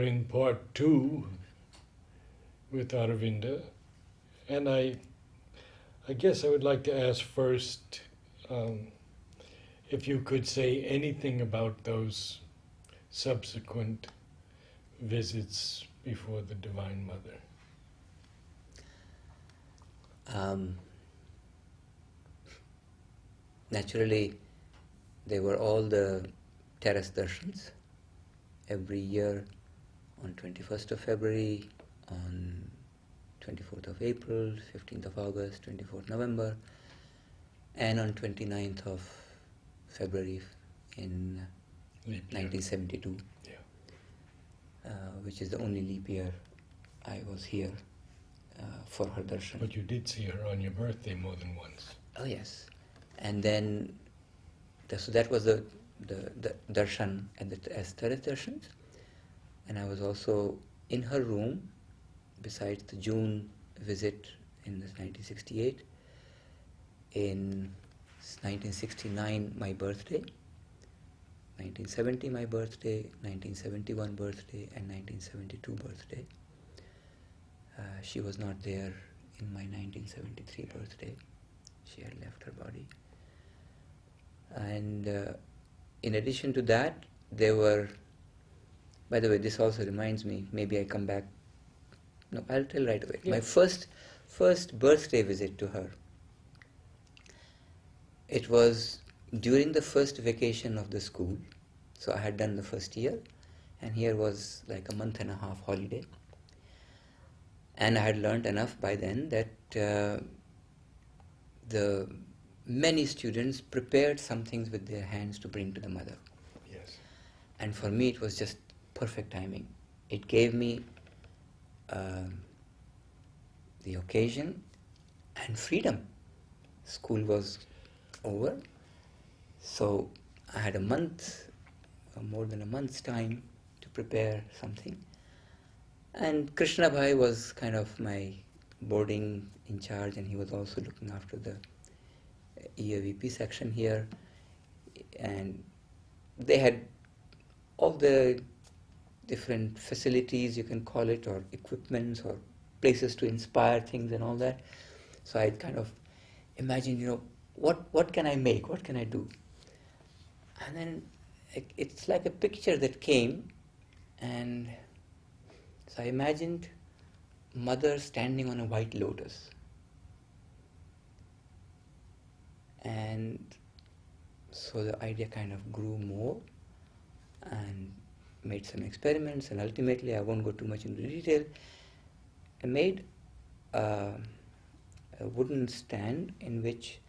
In part two with Aravinda, and I guess I would like to ask first if you could say anything about those subsequent visits before the Divine Mother. Naturally, they were all the terrace darshans every year on 21st of February, on 24th of April, 15th of August, 24th November, and on 29th of February in 1972, which is the only leap year I was here for her darshan. But you did see her on your birthday more than once. Oh yes. And then, so that was the darshan as terrace darshans. And I was also in her room, besides the June visit in 1968. In 1969, my birthday, 1970, my birthday, 1971 birthday, and 1972 birthday. She was not there in my 1973 birthday. She had left her body. And in addition to that, there were, by the way, this also reminds me, maybe I come back, no, I'll tell right away. Yeah. My first birthday visit to her, it was during the first vacation of the school. So I had done the first year, and here was like a month and a half holiday. And I had learned enough by then that the many students prepared some things with their hands to bring to the mother. Yes. And for me, it was just perfect timing. It gave me the occasion and freedom. School was over, so I had a month, more than a month's time to prepare something. And Krishna Bhai was kind of my boarding in charge, and he was also looking after the EAVP section here. And they had all the different facilities, you can call it, or equipments, or places to inspire things and all that. So I kind of imagined, what can I make? What can I do? And then it's like a picture that came, and so I imagined mother standing on a white lotus. And so the idea kind of grew more and made some experiments, and ultimately, I won't go too much into detail, I made a wooden stand in which,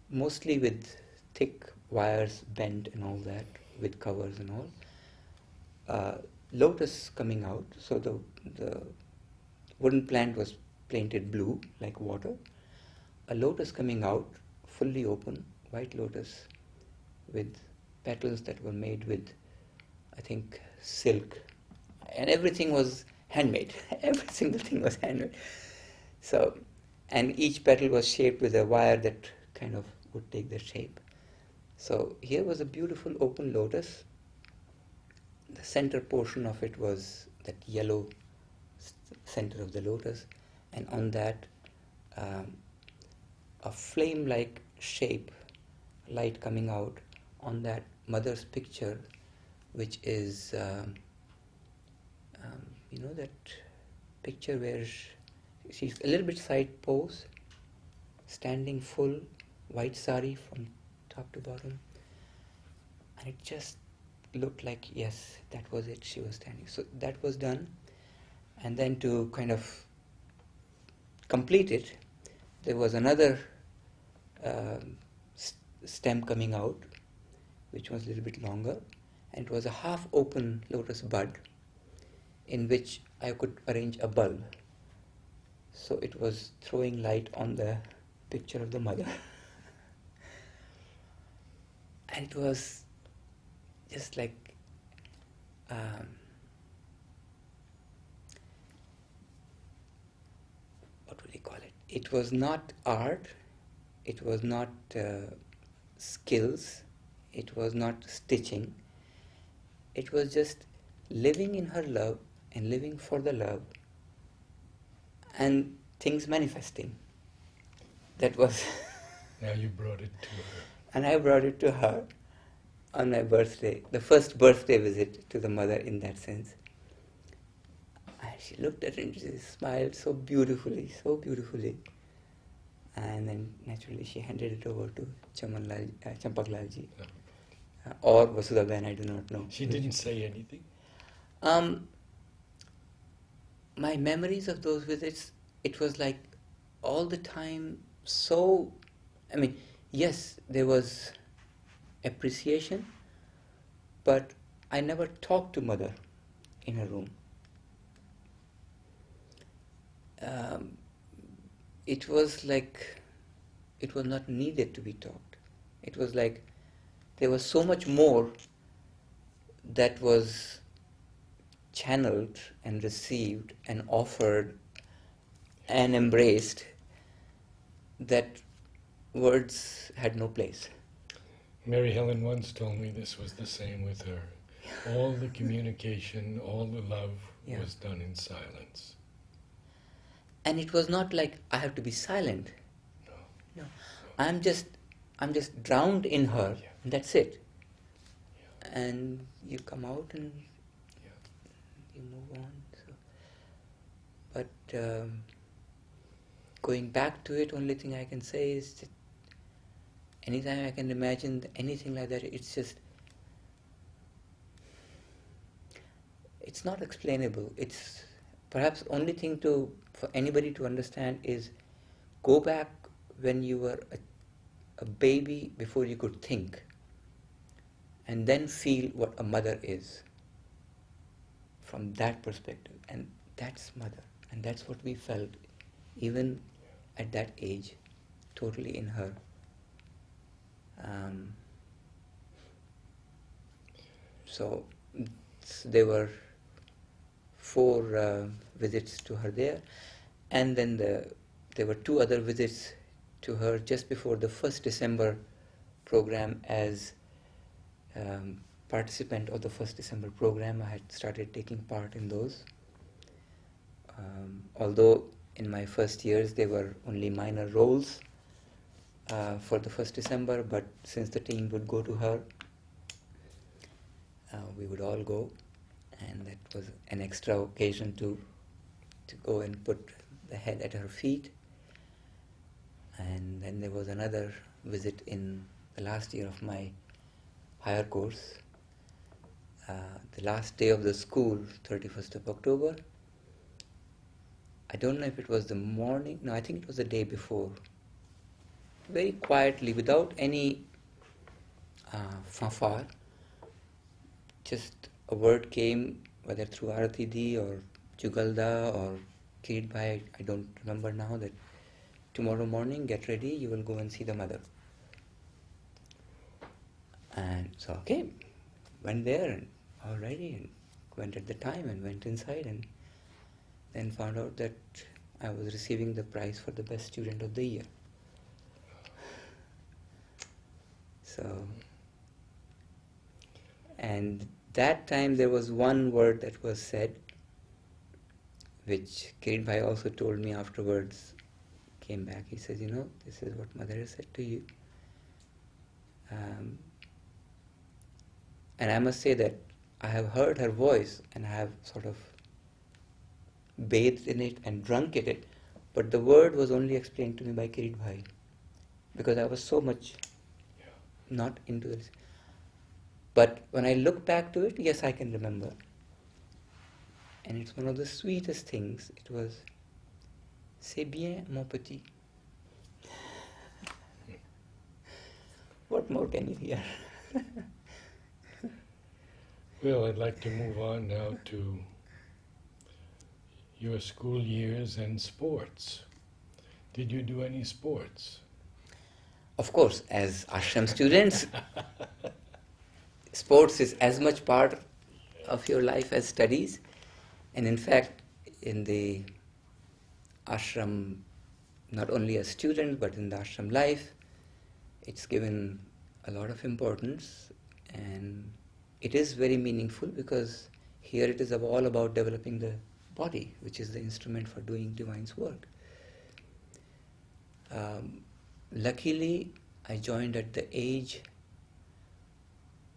mostly with thick wires bent and all that, with covers and all, lotus coming out. So the wooden plant was painted blue like water. A lotus coming out, fully open, white lotus, with petals that were made with, I think, silk. And everything was handmade. Every single thing was handmade. So, and each petal was shaped with a wire that kind of would take the shape. So here was a beautiful open lotus. The center portion of it was that yellow center of the lotus, and on that a flame-like shape, light coming out on that mother's picture, which is, that picture where she's a little bit side pose, standing full, white sari from top to bottom, and it just looked like, yes, that was it, she was standing. So that was done, and then to kind of complete it, there was another stem coming out, which was a little bit longer, and it was a half open lotus bud in which I could arrange a bulb. So it was throwing light on the picture of the mother. And it was just like what would you call it? It was not art, it was not skills, it was not stitching. It was just living in her love and living for the love and things manifesting. That was Now you brought it to her. and I brought it to her on my birthday, the first birthday visit to the mother in that sense. And she looked at it and she smiled so beautifully, so beautifully. And then naturally she handed it over to Champaklalji or Vasudha, I do not know. She didn't say anything? My memories of those visits, it was like all the time so, yes, there was appreciation, but I never talked to mother in her room. It was like it was not needed to be talked. It was like there was so much more that was channeled and received and offered and embraced that words had no place. Mary Helen once told me this was the same with her. All the communication, all the love was done in silence. And it was not like I have to be silent. No. I'm just drowned in her, and that's it. And you come out and you move on. So. But going back to it, only thing I can say is that anytime I can imagine anything like that, it's not explainable. It's perhaps only thing for anybody to understand is go back when you were a baby before you could think, and then feel what a mother is from that perspective. And that's mother, and that's what we felt even at that age, totally in her. So there were 4 visits to her there, and then there were 2 other visits to her just before the 1st December program. As participant of the 1st December program, I had started taking part in those. Although in my first years they were only minor roles for the 1st December, but since the team would go to her, we would all go, and that was an extra occasion to go and put the head at her feet. And then there was another visit in the last year of my higher course, the last day of the school, 31st of October. I don't know if it was the morning, no, I think it was the day before. Very quietly, without any fanfare, just a word came, whether through Arati Di or Jugalda or Kirit Bhai, I don't remember now, that tomorrow morning, get ready, you will go and see the mother. And so, okay, went there and all ready, and went at the time and went inside, and then found out that I was receiving the prize for the best student of the year. So, and that time there was one word that was said, which Kirit Bhai also told me afterwards, came back, he says, this is what mother has said to you. And I must say that I have heard her voice and I have sort of bathed in it and drunk in it, but the word was only explained to me by Kirit Bhai, because I was so much not into this. But when I look back to it, yes, I can remember. And it's one of the sweetest things. It was, "C'est bien, mon petit." What more can you hear? Well, I'd like to move on now to your school years and sports. Did you do any sports? Of course, as ashram students, sports is as much part of your life as studies. And in fact, in the ashram, not only as student, but in the ashram life, it's given a lot of importance, and it is very meaningful because Here it is all about developing the body, which is the instrument for doing divine's work. Luckily, I joined at the age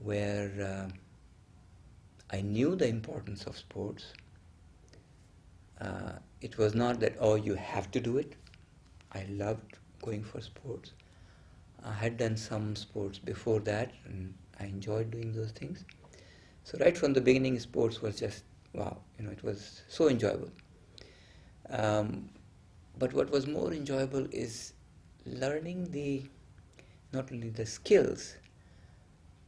where I knew the importance of sports. It was not that, oh, you have to do it. I loved going for sports. I had done some sports before that, and I enjoyed doing those things. So right from the beginning, sports was just, wow, it was so enjoyable. But what was more enjoyable is learning not only the skills,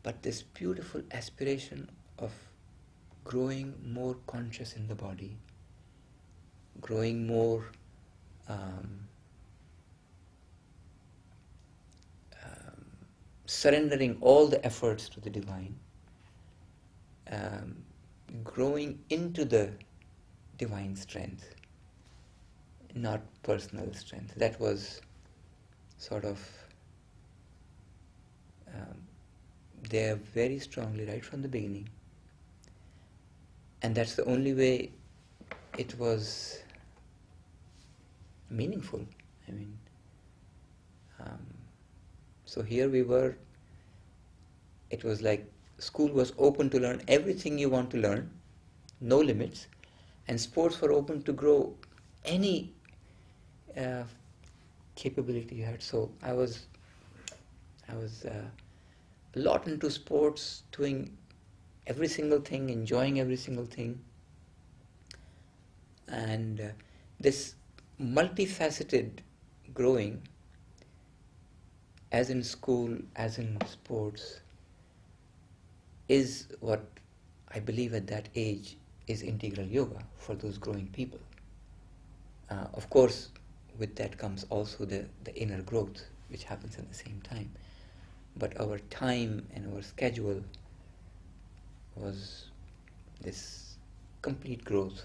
but this beautiful aspiration of growing more conscious in the body, growing more surrendering all the efforts to the divine, growing into the divine strength, not personal strength. That was sort of there very strongly right from the beginning. And that's the only way it was meaningful. I mean, so here we were, it was like school was open to learn everything you want to learn, no limits, and sports were open to grow any capability you had. So I was a lot into sports, doing every single thing, enjoying every single thing. And this multifaceted growing, as in school, as in sports, is what I believe at that age is integral yoga for those growing people. Of course, with that comes also the inner growth, which happens at the same time. But our time and our schedule was this complete growth.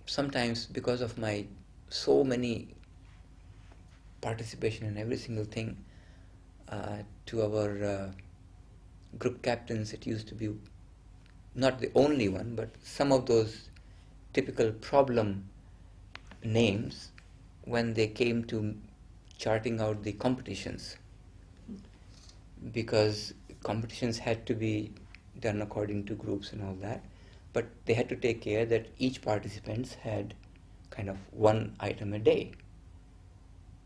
Sometimes because of my so many participation in every single thing, to our group captains, it used to be not the only one, but some of those typical problem names when they came to charting out the competitions, because competitions had to be done according to groups and all that, but they had to take care that each participant had kind of one item a day.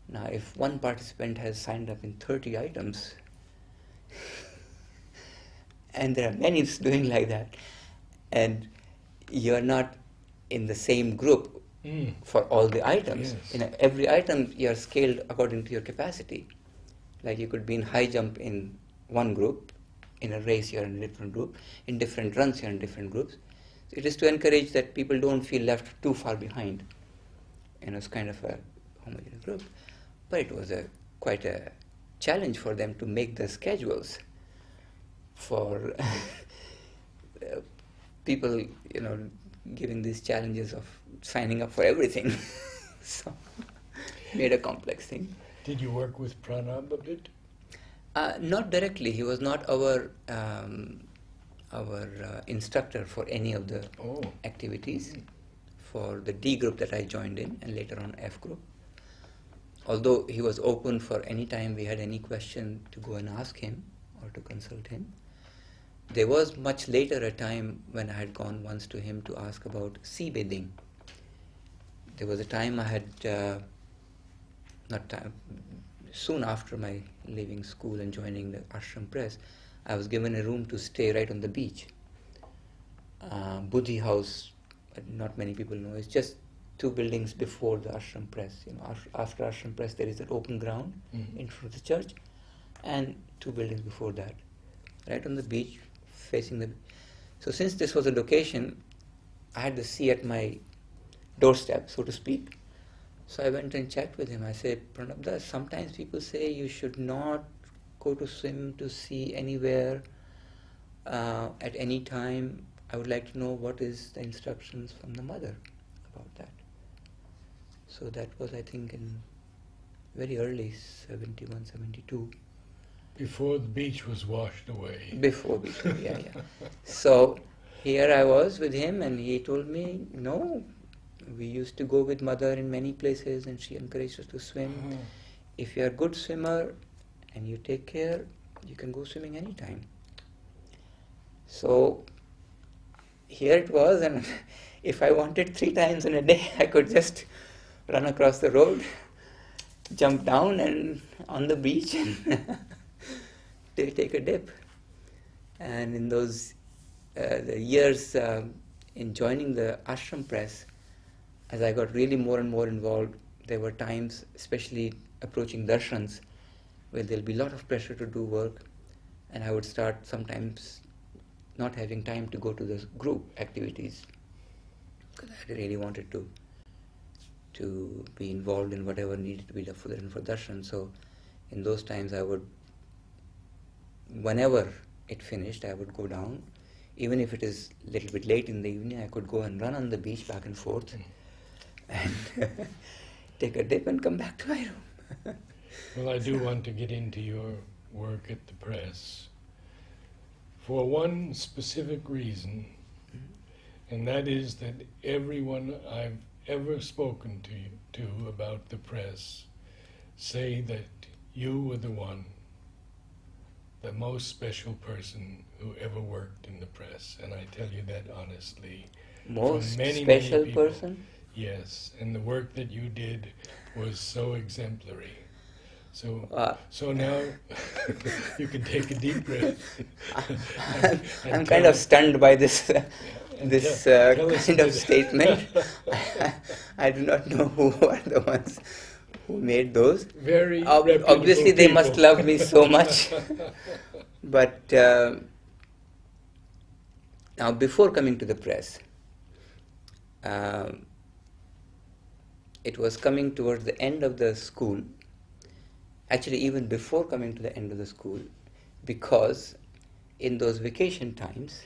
Now, if one participant has signed up in 30 items, and there are many doing like that, and you're not in the same group for all the items. Yes. Every item you're scaled according to your capacity. Like you could be in high jump in one group, in a race you're in a different group, in different runs you're in different groups. So it is to encourage that people don't feel left too far behind. It's kind of a homogeneous group. But it was quite a challenge for them to make the schedules for people, giving these challenges of signing up for everything. So, made a complex thing. Did you work with Pranab a bit? Not directly. He was not our instructor for any of the activities. For the D group that I joined in, and later on F group. Although he was open for any time we had any question to go and ask him or to consult him. There was much later a time when I had gone once to him to ask about sea bathing. There was a time I had, soon after my leaving school and joining the Ashram press, I was given a room to stay right on the beach. Buddhi House, not many people know, it's just 2 buildings before the Ashram press. After Ashram press there is an open ground in front of the church, and 2 buildings before that, right on the beach, facing the. So since this was a location, I had the sea at my doorstep, so to speak. So I went and checked with him. I said, Pranab, sometimes people say you should not go to swim to sea anywhere at any time. I would like to know what is the instructions from the mother about that. So that was, I think, in very early 71, 72. Before the beach was washed away. Before we took, yeah. So here I was with him, and he told me, no, we used to go with mother in many places, and she encouraged us to swim. Ah, If you are a good swimmer and you take care, you can go swimming anytime. So here it was, and if I wanted 3 times in a day, I could just run across the road, jump down and on the beach and take a dip. And in those the years in joining the Ashram press, as I got really more and more involved, there were times, especially approaching darshans, where there'll be a lot of pressure to do work, and I would start sometimes not having time to go to the group activities because I really wanted to be involved in whatever needed to be done for darshan. So in those times I would, whenever it finished, I would go down. Even if it is a little bit late in the evening, I could go and run on the beach back and forth and take a dip and come back to my room. Well, I do want to get into your work at the press for one specific reason, and that is that everyone I've ever spoken to about the press say that you were the most special person who ever worked in the press, and I tell you that honestly. Most From many special people. person? Yes, and the work that you did was so exemplary. So, so now you can take a deep breath. I'm kind of stunned by this tell us kind a of bit. statement. I do not know who are the ones who made those. Very Obviously, reputable they must people. love me so much. But now, before coming to the press, it was coming towards the end of the school. Actually, even before coming to the end of the school, because in those vacation times,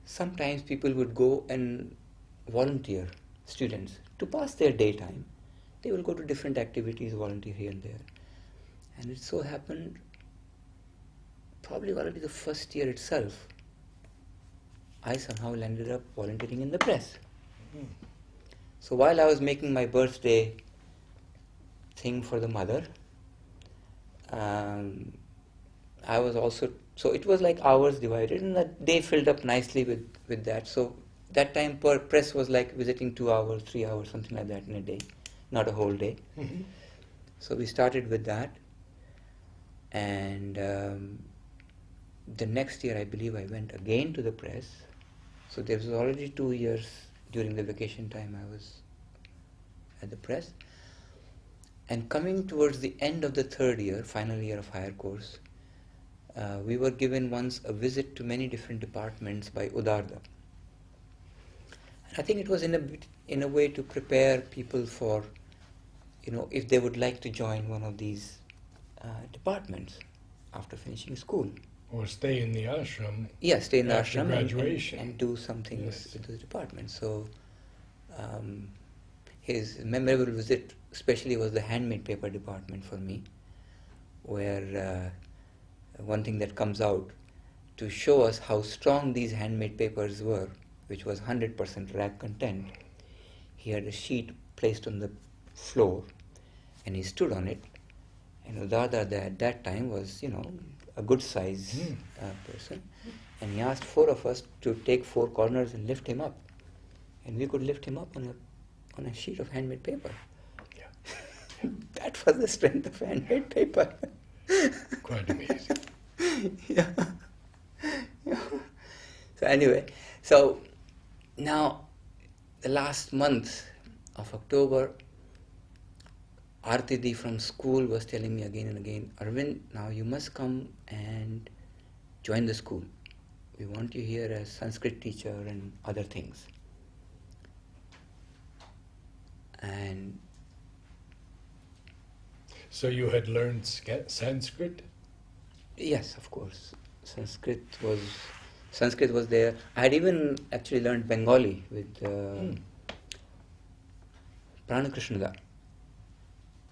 sometimes people would go and volunteer, students, to pass their daytime. They will go to different activities, volunteer here and there. And it so happened, probably already the first year itself, I somehow landed up volunteering in the press. Mm. So while I was making my birthday thing for the mother, I was also, so it was like hours divided, and the day filled up nicely with that. So that time per press was like visiting 2 hours, 3 hours, something like that in a day, not a whole day. Mm-hmm. So we started with that, and the next year I believe I went again to the press. So there was already 2 years during the vacation time I was at the press. And coming towards the end of the 3rd year, final year of higher course, we were given once a visit to many different departments by Udarda. And I think it was in a way to prepare people for, if they would like to join one of these departments after finishing school. Or stay in the ashram. Yeah, stay in the After ashram graduation. and do some things Yes. with those departments. So his memorable visit especially was the handmade paper department for me, where one thing that comes out to show us how strong these handmade papers were, which was 100% rag content. He had a sheet placed on the floor and he stood on it, and Udarda at that time was, a good size person, and he asked 4 of us to take 4 corners and lift him up, and we could lift him up on a sheet of handmade paper. Yeah. That was the strength of handmade paper. Quite amazing. Yeah. So anyway, so now the last month of October, Artidi from school was telling me again and again, Aravind, now you must come and join the school. We want you here as Sanskrit teacher and other things. And So you had learned Sanskrit? yes, of course. Sanskrit was there. I had even actually learned Bengali with Pranab.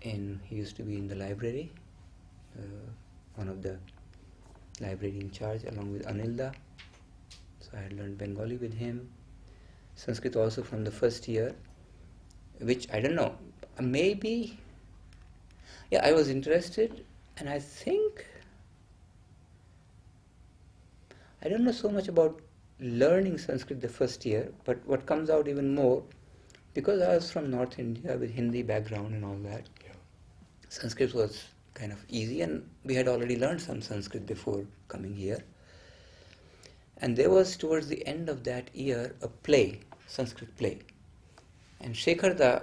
He used to be in the library. one of the library in charge, along with Anilda. So I had learned Bengali with him. Sanskrit also from the first year, which I don't know, maybe, yeah, I was interested, and I think, I don't know so much about learning Sanskrit the first year, but what comes out even more, because I was from North India with Hindi background and all that, Sanskrit was kind of easy, and we had already learned some Sanskrit before coming here. And there was, towards the end of that year, a play, Sanskrit play. And Shekharda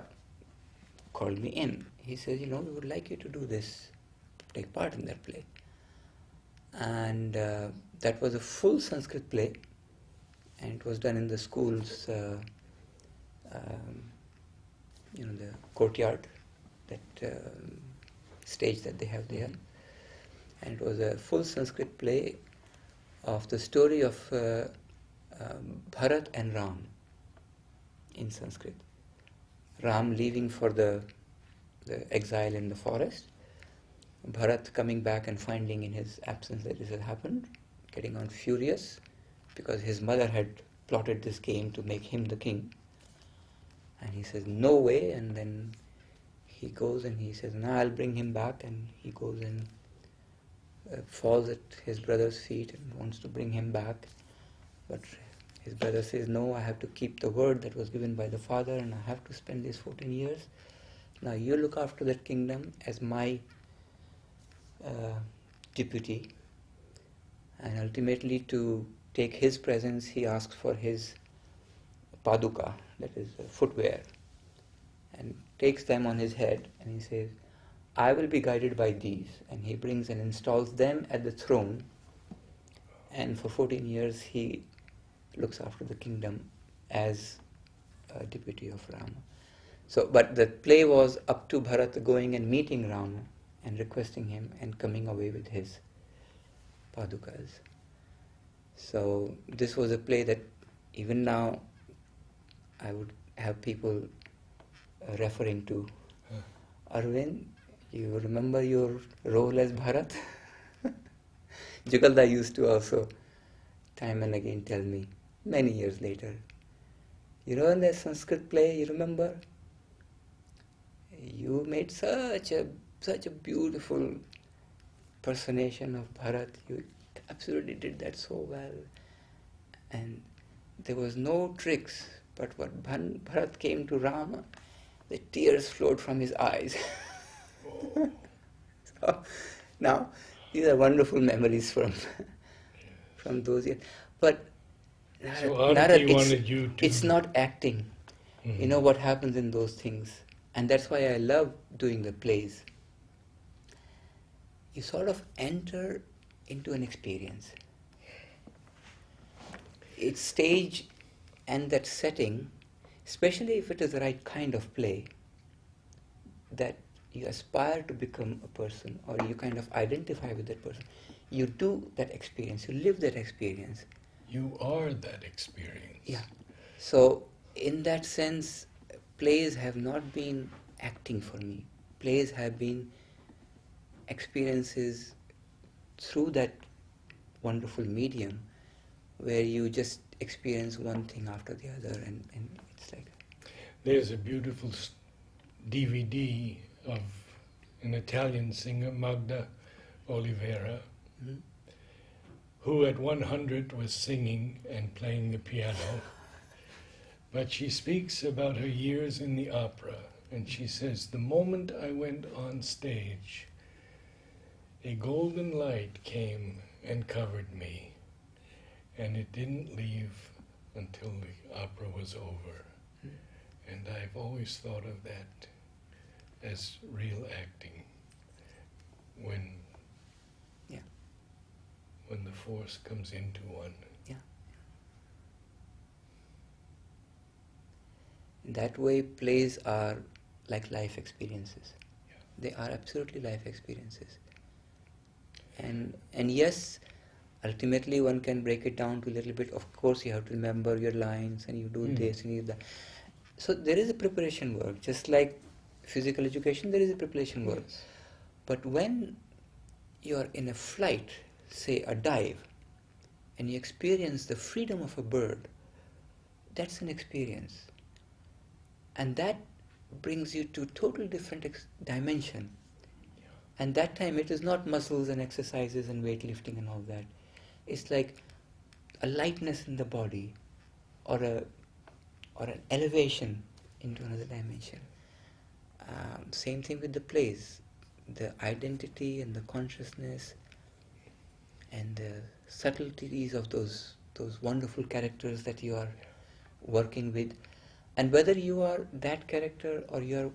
called me in. He says, we would like you to do this, take part in that play. And that was a full Sanskrit play, and it was done in the school's, the courtyard, that stage that they have there. And it was a full Sanskrit play of the story of Bharat and Ram in Sanskrit. Ram leaving for the exile in the forest, Bharat coming back and finding in his absence that this had happened, getting on furious because his mother had plotted this game to make him the king. And he says, no way, and then he goes and he says, no, I'll bring him back, and he goes and falls at his brother's feet and wants to bring him back. But his brother says, no, I have to keep the word that was given by the father, and I have to spend these 14 years. Now you look after that kingdom as my deputy. And ultimately, to take his presence, he asks for his paduka, that is footwear, and takes them on his head, and he says, I will be guided by these. And he brings and installs them at the throne, and for 14 years he looks after the kingdom as a deputy of Rama. So, but the play was up to Bharat going and meeting Rama and requesting him and coming away with his padukas. So this was a play that even now I would have people referring to. Arvind, you remember your role as Bharat? Jugalda used to also time and again tell me, many years later, in that Sanskrit play, you remember? You made such a beautiful personation of Bharat. You absolutely did that so well. And there was no tricks, but what Bharat came to Rama, the tears flowed from his eyes. So, now, these are wonderful memories from those years. But so Arati wanted you to... It's not acting. Mm-hmm. You know what happens in those things. And that's why I love doing the plays. You sort of enter into an experience. Its stage and that setting, especially if it is the right kind of play, that you aspire to become a person, or you kind of identify with that person. You do that experience, you live that experience. You are that experience. Yeah. So, in that sense, plays have not been acting for me. Plays have been experiences through that wonderful medium where you just experience one thing after the other, and it's like... There's a beautiful DVD of an Italian singer, Magda Oliveira, mm-hmm. who at 100 was singing and playing the piano. But she speaks about her years in the opera, and she says, the moment I went on stage, a golden light came and covered me, and it didn't leave until the opera was over. And I've always thought of that as real acting, when the force comes into one. Yeah. In that way, plays are like life experiences. Yeah. They are absolutely life experiences. And yes, ultimately one can break it down to a little bit. Of course, you have to remember your lines, and you do this and you do that. So there is a preparation work, just like physical education, there is a preparation work. Yes. But when you're in a flight, say a dive, and you experience the freedom of a bird, that's an experience. And that brings you to total different dimension. And that time it is not muscles and exercises and weightlifting and all that. It's like a lightness in the body, or an elevation into another dimension. Same thing with the plays. The identity and the consciousness and the subtleties of those wonderful characters that you are working with, and whether you are that character or you are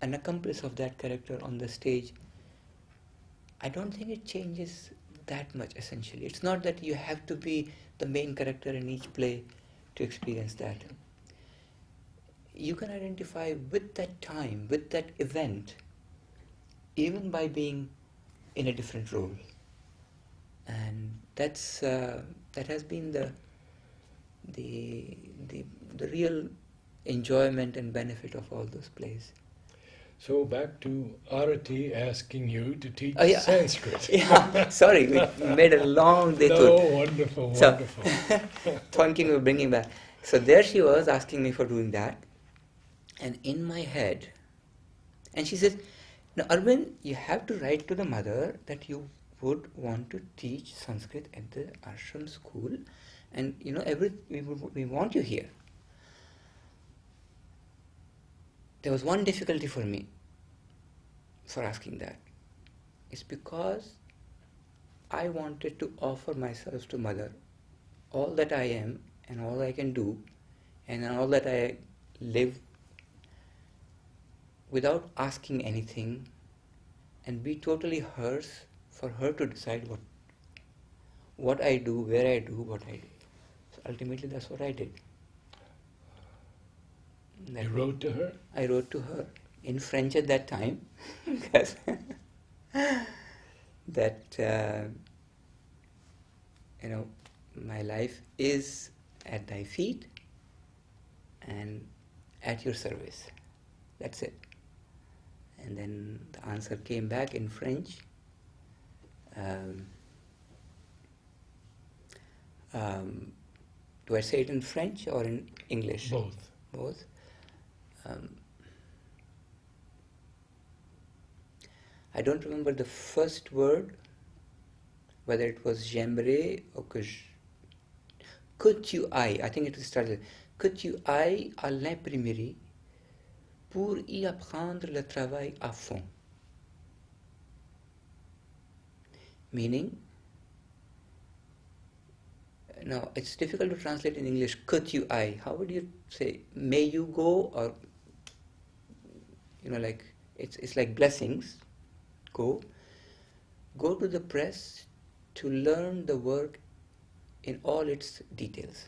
an accomplice of that character on the stage, I don't think it changes that much essentially. It's not that you have to be the main character in each play to experience that. You can identify with that time, with that event, even by being in a different role. And that has been the real enjoyment and benefit of all those plays. So back to Arati asking you to teach Oh, yeah. Sanskrit. Yeah, sorry, we made a long detour. No, wonderful, So, wonderful. thanking for bringing back. So there she was asking me for doing that, and in my head, and she says, "No, Arvind, you have to write to the mother that you would want to teach Sanskrit at the ashram school, and we want you here." There was one difficulty for me for asking that. It's because I wanted to offer myself to Mother, all that I am and all I can do and all that I live, without asking anything, and be totally hers, for her to decide what I do, where I do, what I do. So ultimately that's what I did. You wrote to her? I wrote to her in French at that time, because that my life is at thy feet and at your service. That's it. And then the answer came back in French. Do I say it in French or in English? Both. Both. I don't remember the first word, whether it was j'aimerais or que tu ailles. I think it started, que tu ailles à l'imprimerie pour y apprendre le travail à fond. Meaning, now it's difficult to translate in English, que tu ailles. How would you say, may you go, or, like, it's like blessings. Go to the press to learn the work in all its details.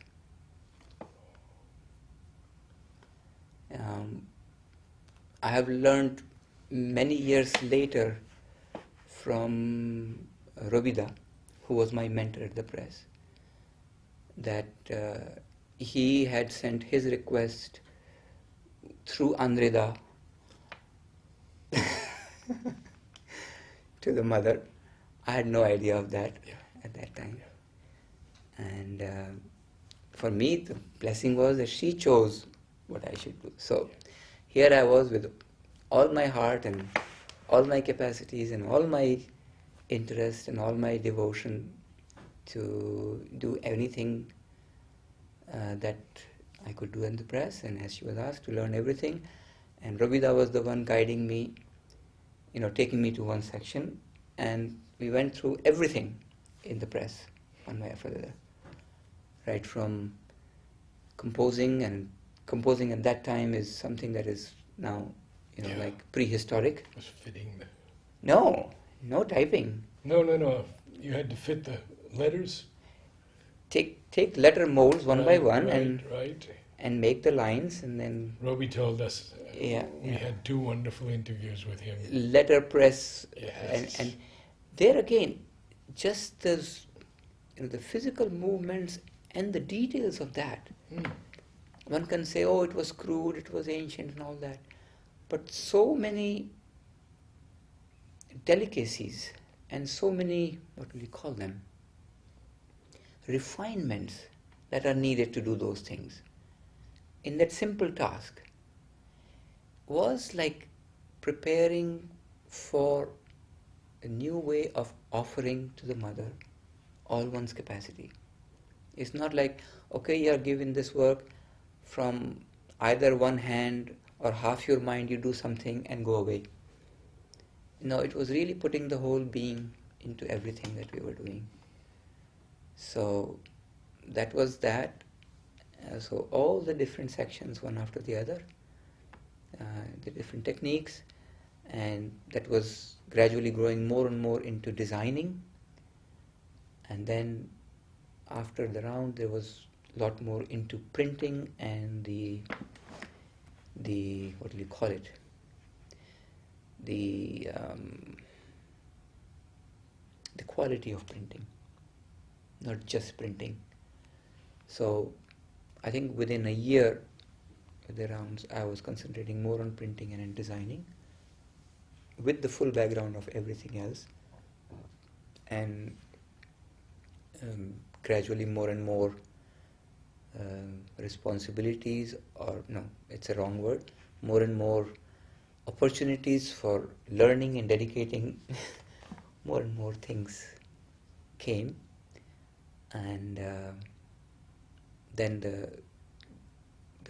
I have learned many years later from Aravinda, who was my mentor at the press, that he had sent his request through Andreda to the mother. I had no idea of that at that time. And for me, the blessing was that she chose what I should do. So here I was with all my heart and all my capacities and all my interest and all my devotion to do anything that I could do in the press, and as she was asked, to learn everything. And Aravinda was the one guiding me, taking me to one section, and we went through everything in the press, one way after the other. Right from composing, and composing at that time is something that is now, like prehistoric. It was fitting. No typing. No. You had to fit the letters? Take letter molds one by one Right. and make the lines, and then Roby told us we yeah. had 2 wonderful interviews with him. Letterpress, Yes. and there again, just those, the physical movements and the details of that. One can say, oh, it was crude, it was ancient and all that, but so many delicacies and so many, what will you call them, refinements that are needed to do those things. In that simple task was like preparing for a new way of offering to the mother all one's capacity. It's not like, okay, you are given this work from either one hand or half your mind, you do something and go away. No, it was really putting the whole being into everything that we were doing. So that was that. So all the different sections, one after the other, the different techniques, and that was gradually growing more and more into designing. And then after the round, there was a lot more into printing and the what do you call it? The quality of printing, not just printing. So I think within a year, with the rounds, I was concentrating more on printing and in designing, with the full background of everything else, and gradually more and more responsibilities, or no, it's a wrong word, more and more opportunities for learning and dedicating more and more things came, and then the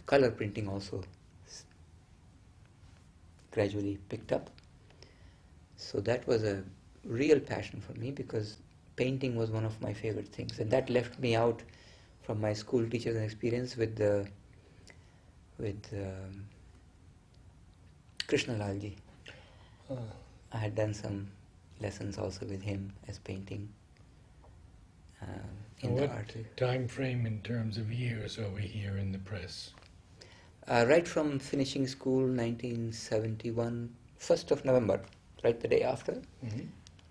color printing also gradually picked up. So that was a real passion for me, because painting was one of my favorite things, and that left me out from my school teachers and experience with Krishna Lalji. I had done some lessons also with him as painting in the What art. time frame in terms of years are we here in the press? Right from finishing school, 1971, 1st of November, right the day after,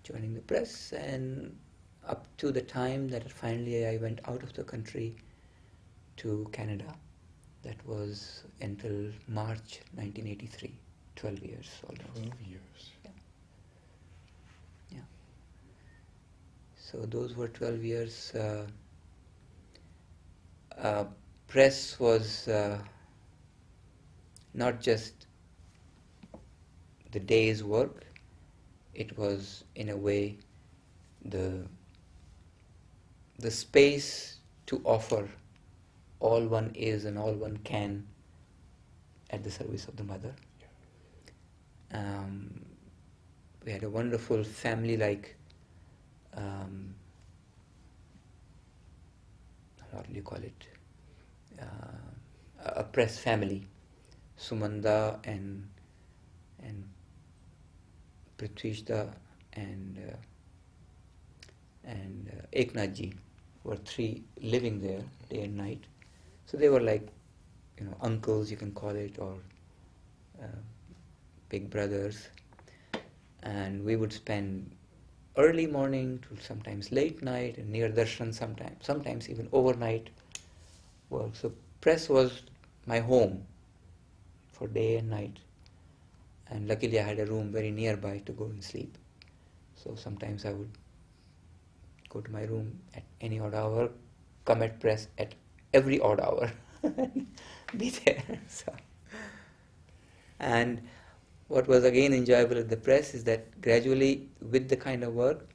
joining the press, and up to the time that finally I went out of the country to Canada. That was until March 1983, 12 years almost. 12 years. Yeah. So those were 12 years. Press was not just the day's work, it was in a way the space to offer all one is and all one can at the service of the mother. We had a wonderful family-like, what do you call it, a press family. Sumanda and Prithvishda and Eknathji were three living there day and night. So they were like, uncles, you can call it, or big brothers. And we would spend early morning to sometimes late night and near darshan sometimes even overnight work. So press was my home for day and night. And luckily I had a room very nearby to go and sleep. So sometimes I would go to my room at any odd hour, come at press at every odd hour, be there. So. And what was again enjoyable at the press is that gradually, with the kind of work,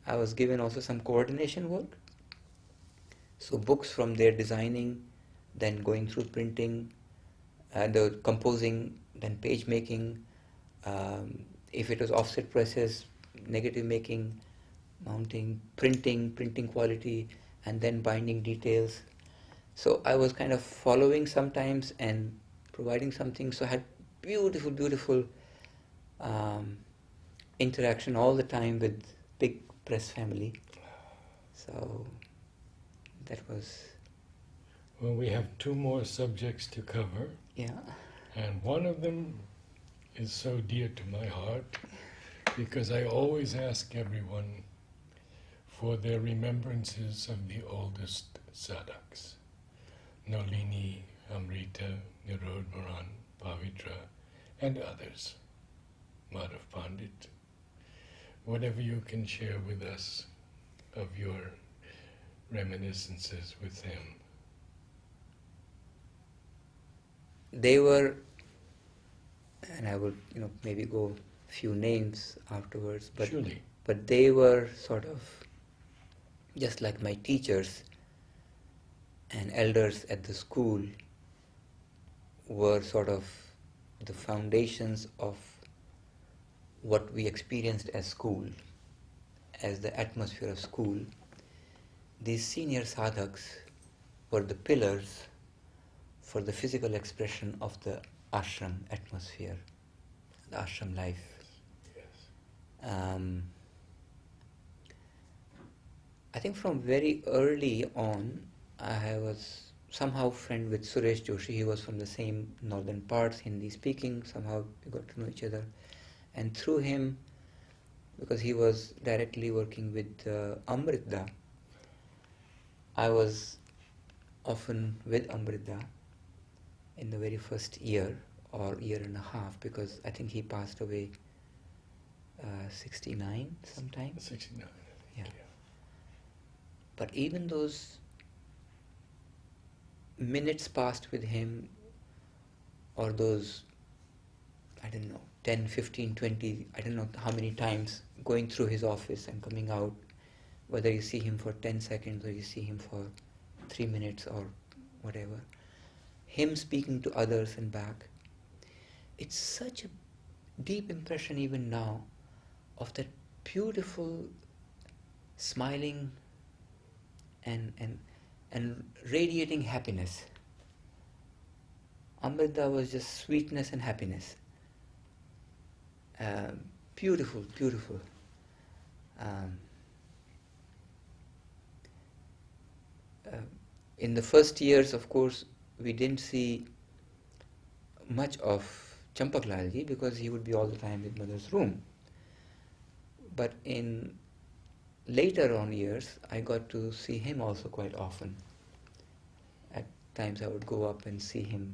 I was given also some coordination work. So books from there, designing, then going through printing, the composing, then page making, if it was offset presses, negative making, mounting, printing quality, and then binding details. So I was kind of following sometimes and providing something. So I had beautiful interaction all the time with big press family. So that was... Well, we have two more subjects to cover. Yeah. And one of them is so dear to my heart because I always ask everyone for their remembrances of the oldest sadhaks. Nolini, Amrita, Nirodmaran, Pavitra, and others, Madhav Pandit. whatever you can share with us of your reminiscences with him. They were, and I would, maybe go few names afterwards, but Surely. but they were sort of just like my teachers and elders at the school were sort of the foundations of what we experienced as school, as the atmosphere of school. These senior sadhaks were the pillars for the physical expression of the ashram atmosphere, the ashram life. Yes. I think from very early on, I was somehow friend with Suresh Joshi. He was from the same northern parts, Hindi speaking. Somehow we got to know each other. And through him, because he was directly working with Amrita, I was often with Amrita in the very first year or year and a half, because I think he passed away 69 sometime. 69. Yeah. But even those minutes passed with him, or those, 10, 15, 20, I don't know how many times going through his office and coming out, whether you see him for 10 seconds or you see him for 3 minutes or whatever, him speaking to others and back, it's such a deep impression even now of that beautiful smiling and radiating happiness. Amrita was just sweetness and happiness. Beautiful, beautiful. In the first years, of course, we didn't see much of Champaklalji because he would be all the time in mother's room. But in later on years, I got to see him also quite often. At times I would go up and see him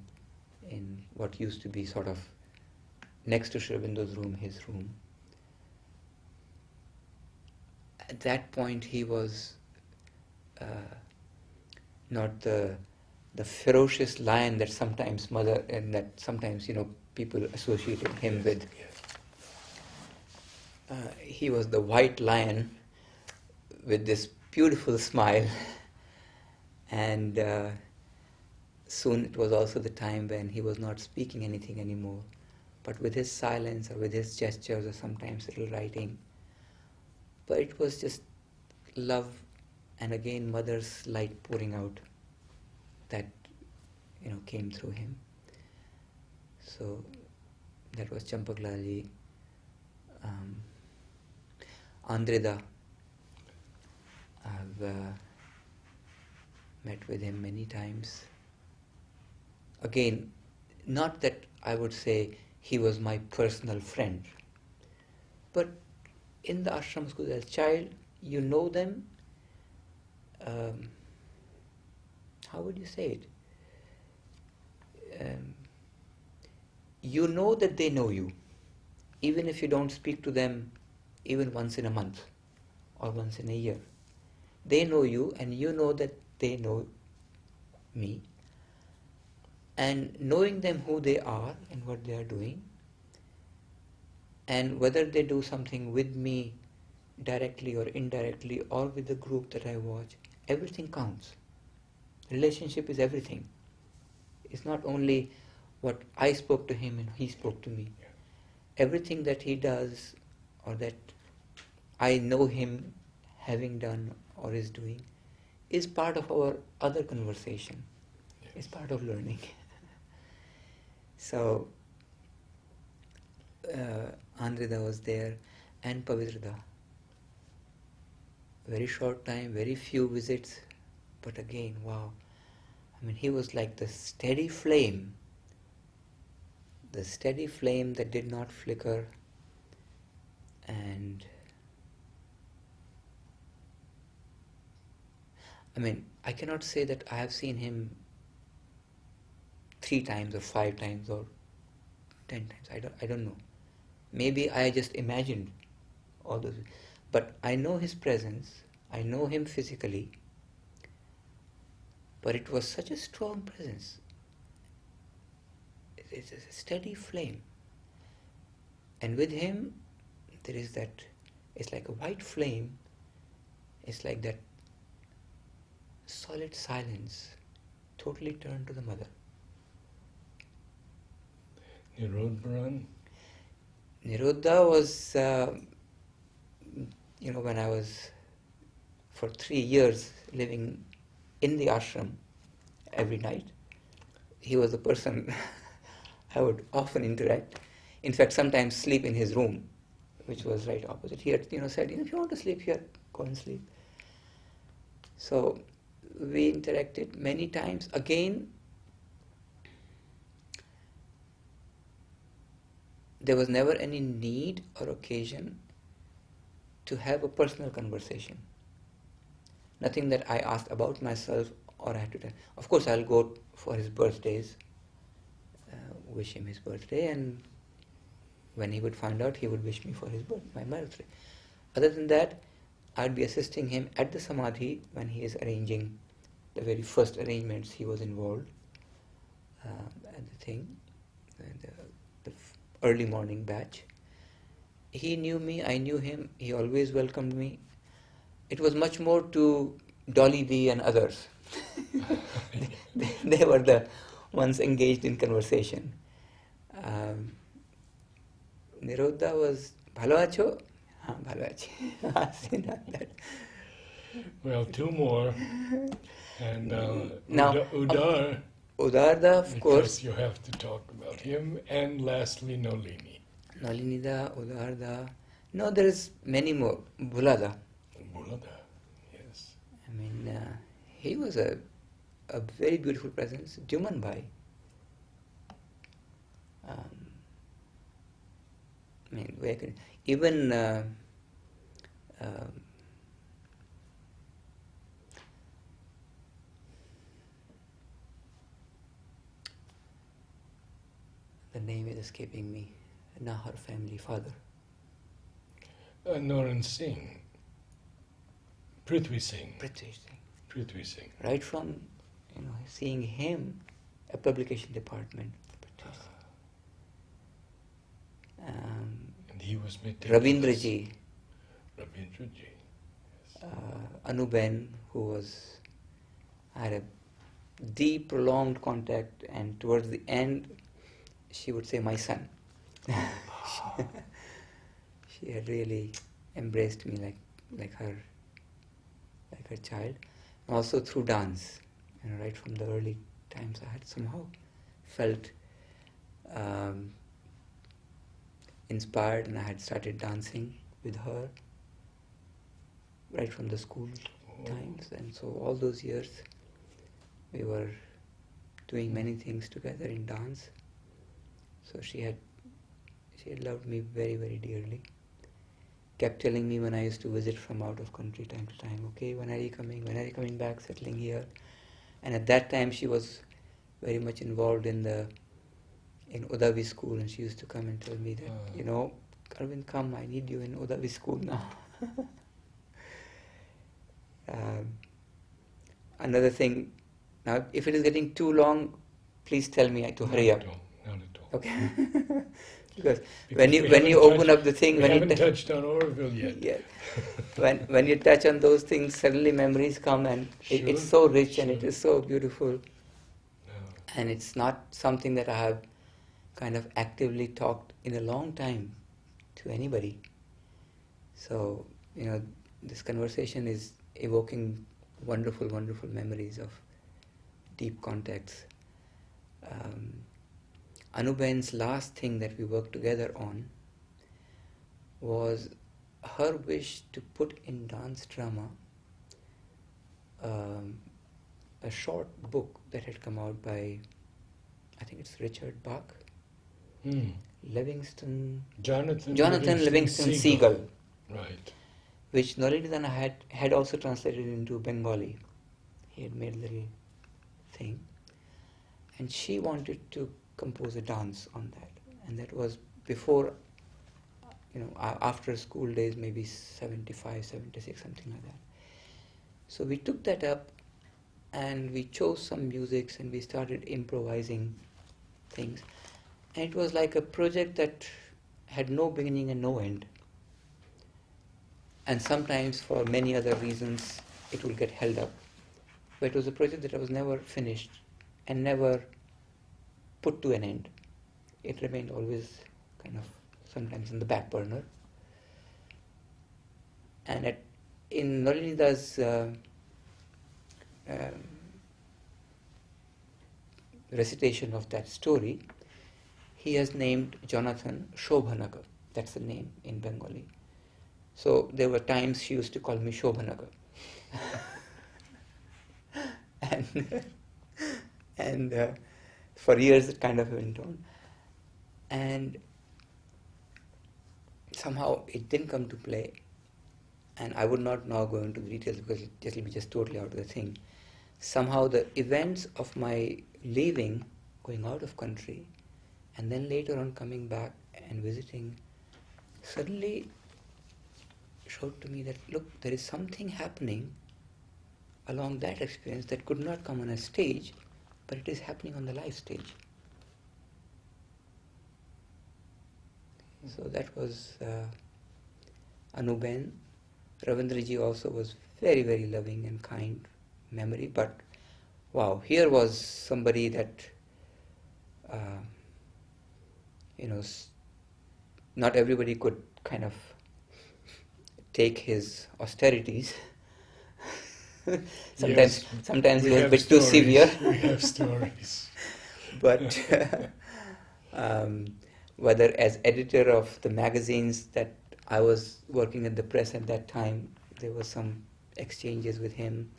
in what used to be sort of next to Sri Aurobindo's room, his room. At that point he was not the ferocious lion that sometimes people associated him with. He was the white lion with this beautiful smile, and soon it was also the time when he was not speaking anything anymore, but with his silence or with his gestures or sometimes little writing. But it was just love, and again mother's light pouring out that came through him. So that was Champaklalji. Andreda, I've met with him many times. Again, not that I would say he was my personal friend, but in the ashram school as a child, you know them, how would you say it? You know that they know you, even if you don't speak to them even once in a month or once in a year. They know you and you know that they know me. And knowing them who they are and what they are doing, and whether they do something with me directly or indirectly or with the group that I watch, everything counts. Relationship is everything. It's not only what I spoke to him and he spoke to me. Everything that he does or that I know him having done or is doing is part of our other conversation. It's part of learning. So Andreda was there, and Pavitrada. Very short time, very few visits, but again, wow. He was like the steady flame that did not flicker, and I cannot say that I have seen him 3 times or 5 times or 10 times. I don't know. Maybe I just imagined all those. But I know his presence, I know him physically, but it was such a strong presence. It's a steady flame. And with him, there is that, it's like a white flame, it's like that solid silence, totally turned to the mother. Nirodharan? Nirodha was, when I was for 3 years living in the ashram every night, he was the person I would often interact. In fact, sometimes sleep in his room, which was right opposite. He had, said, if you want to sleep here, go and sleep. So we interacted many times. Again, there was never any need or occasion to have a personal conversation. Nothing that I asked about myself or I had to tell. Of course, I'll go for his birthdays, wish him his birthday, and when he would find out, he would wish me for my birthday. Other than that, I'd be assisting him at the samadhi when he is arranging the very first arrangements. He was involved at the thing, the early morning batch. He knew me, I knew him, he always welcomed me. It was much more to Dolly Dee and others. they were the ones engaged in conversation. Nirodha was, bhalo acho? Ha, bhalo achi. Well, 2 more. And Now, Udar, Udarda, of course. because you have to talk about him. And lastly, Nolini. Nalinida, Udarda. No, there is many more. Bulada. Bulada, yes. I mean, he was a very beautiful presence. Juman Bhai. I mean, where can, even the name is escaping me. Nahar family father. Noran Singh. Prithvi Singh. Prithvi Singh. Prithvi Singh. Right from seeing him, a publication department. And he was Ravindra ji. Ravindra ji. Yes. Anuben, who had a deep, prolonged contact, and towards the end, she would say, my son. She had really embraced me like her child. And also through dance, right from the early times, I had somehow felt inspired, and I had started dancing with her right from the school times. And so all those years, we were doing many things together in dance. So she had loved me very, very dearly. Kept telling me when I used to visit from out of country time to time, okay, when are you coming? When are you coming back, settling here? And at that time she was very much involved in Udavi school, and she used to come and tell me that, Aravind, come, I need you in Udavi school now. Another thing, now if it is getting too long, please tell me to hurry up. Not at all. Okay. because when you open up the thing, we when haven't you touched on Orville yet. Yeah. when you touch on those things, suddenly memories come, and it's so rich and it is so beautiful. No. And it's not something that I have kind of actively talked in a long time to anybody. So, this conversation is evoking wonderful, wonderful memories of deep contacts. Anuben's last thing that we worked together on was her wish to put in dance drama a short book that had come out by, I think it's Richard Bach, Jonathan Livingston Seagull, right? Which Nalinidana had also translated into Bengali. He had made a little thing, and she wanted to compose a dance on that, and that was before after school days, maybe 75, 76, something like that. So we took that up and we chose some musics and we started improvising things. And it was like a project that had no beginning and no end. And sometimes for many other reasons it will get held up. But it was a project that was never finished and never put to an end. It remained always kind of sometimes in the back burner. And in Nalinida's recitation of that story, he has named Jonathan Shobhanagar. That's the name in Bengali. So there were times she used to call me Shobhanagar. and for years it kind of went on. And somehow it didn't come to play. And I would not now go into the details because it will be just totally out of the thing. Somehow the events of my leaving, going out of country, and then later on coming back and visiting, suddenly showed to me that, look, there is something happening along that experience that could not come on a stage, but it is happening on the live stage. So that was Anuben. Ravindraji also was very, very loving and kind memory, but wow, here was somebody that, not everybody could kind of take his austerities. Sometimes he was a bit too severe. We have stories. But whether as editor of the magazines that I was working at the press at that time, there were some exchanges with him,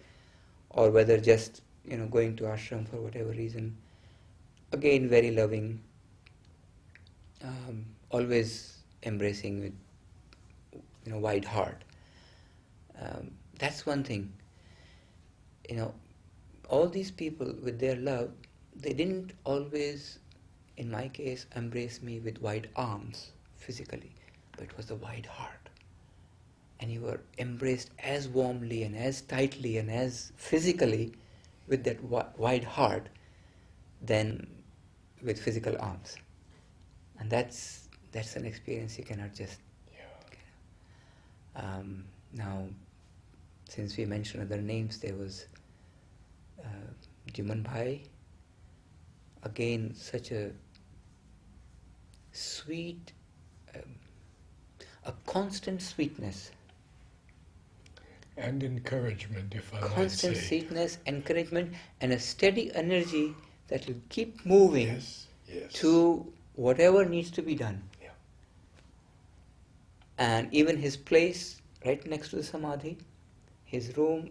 or whether just going to ashram for whatever reason. Again, very loving, always embracing with wide heart. That's one thing. All these people with their love, they didn't always, in my case, embrace me with wide arms physically, but it was the wide heart. And you were embraced as warmly and as tightly and as physically with that wide heart than with physical arms. And that's an experience you cannot just... Now, since we mentioned other names, there was Jiman Bhai. Again, such a sweet, a constant sweetness. And encouragement, if I might say. Constant sweetness, encouragement, and a steady energy that will keep moving to whatever needs to be done. Yeah. And even his place right next to the Samadhi, his room,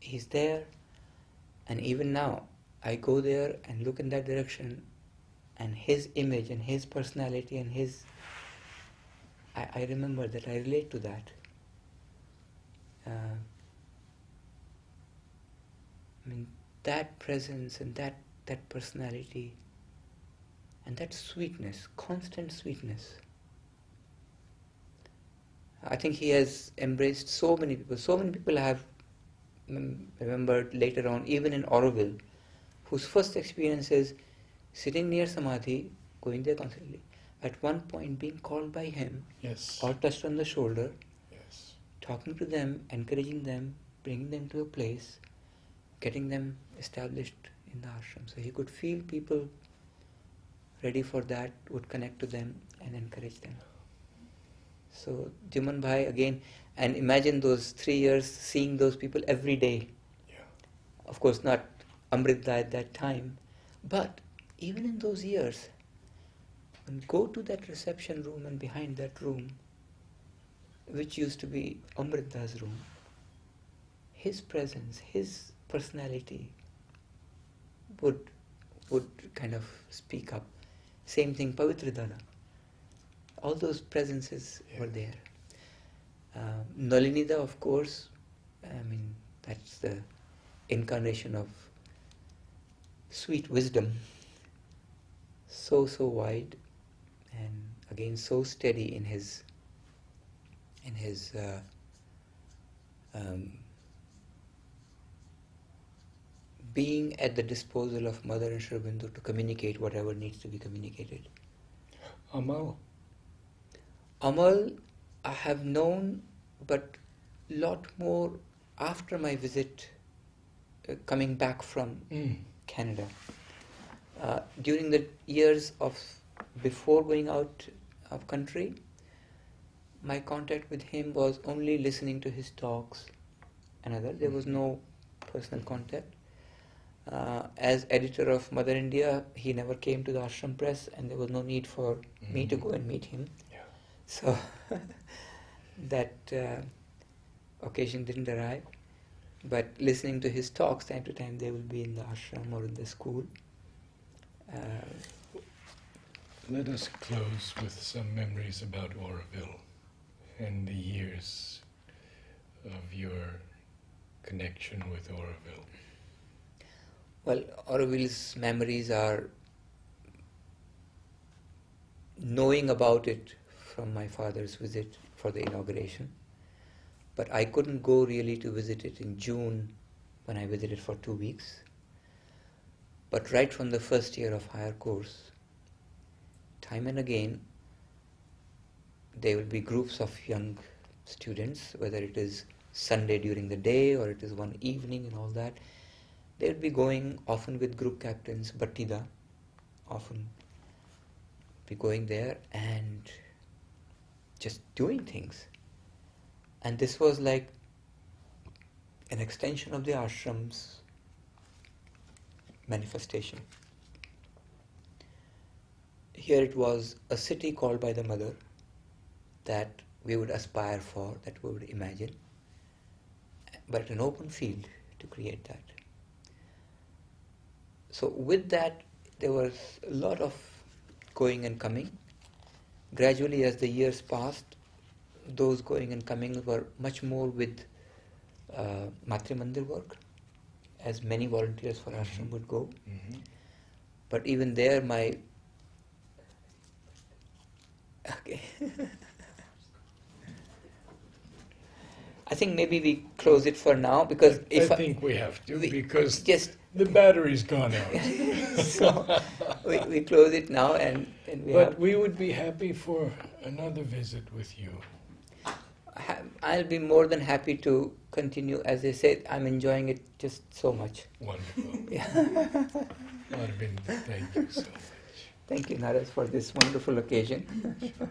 he's there. And even now, I go there and look in that direction, and his image and his personality and his... I remember that, I relate to that. That presence and that personality and that sweetness, constant sweetness. I think he has embraced so many people. So many people I have remembered later on, even in Orville, whose first experience is sitting near Samadhi, going there constantly, at one point being called by him, or touched on the shoulder, talking to them, encouraging them, bringing them to a place, getting them established in the ashram. So he could feel people ready for that, would connect to them and encourage them. So Jiman Bhai again, and imagine those 3 years seeing those people every day. Of course not Amrita at that time, but even in those years, when go to that reception room and behind that room, which used to be Amrita's room, his presence, his personality would kind of speak up. Same thing, Pavitra Dada. All those presences were there. Nalinida, of course, that's the incarnation of sweet wisdom. So wide, and again so steady in his in his being at the disposal of Mother and Shri Aurobindo to communicate whatever needs to be communicated. Amal? Amal, I have known, but lot more after my visit, coming back from Canada. During the years of before going out of country, my contact with him was only listening to his talks and other. There was no personal contact. As editor of Mother India, he never came to the Ashram press, and there was no need for me to go and meet him. Yeah. So that occasion didn't arrive. But listening to his talks, time to time, they will be in the ashram or in the school. Let us close with some memories about Orville and the years of your connection with Orville. Well, Orville's memories are knowing about it from my father's visit for the inauguration. But I couldn't go really to visit it in June when I visited for 2 weeks. But right from the first year of higher course, time and again, there will be groups of young students, whether it is Sunday during the day or it is one evening and all that. They will be going often with group captains, Batida, often be going there and just doing things. And this was like an extension of the ashram's manifestation. Here it was a city called by the mother that we would aspire for, that we would imagine, but an open field to create that. So with that, there was a lot of going and coming. Gradually, as the years passed, those going and coming were much more with Matri Mandir work, as many volunteers for ashram would go. Mm-hmm. But even there, my... Okay. I think maybe we close it for now, because if I think we have to, because just the battery's gone out. so we close it now, and But we would be happy for another visit with you. I'll be more than happy to continue. As I said, I'm enjoying it just so much. Wonderful. Yeah. Aravinda, thank you so much. Thank you, Naraz, for this wonderful occasion. Sure.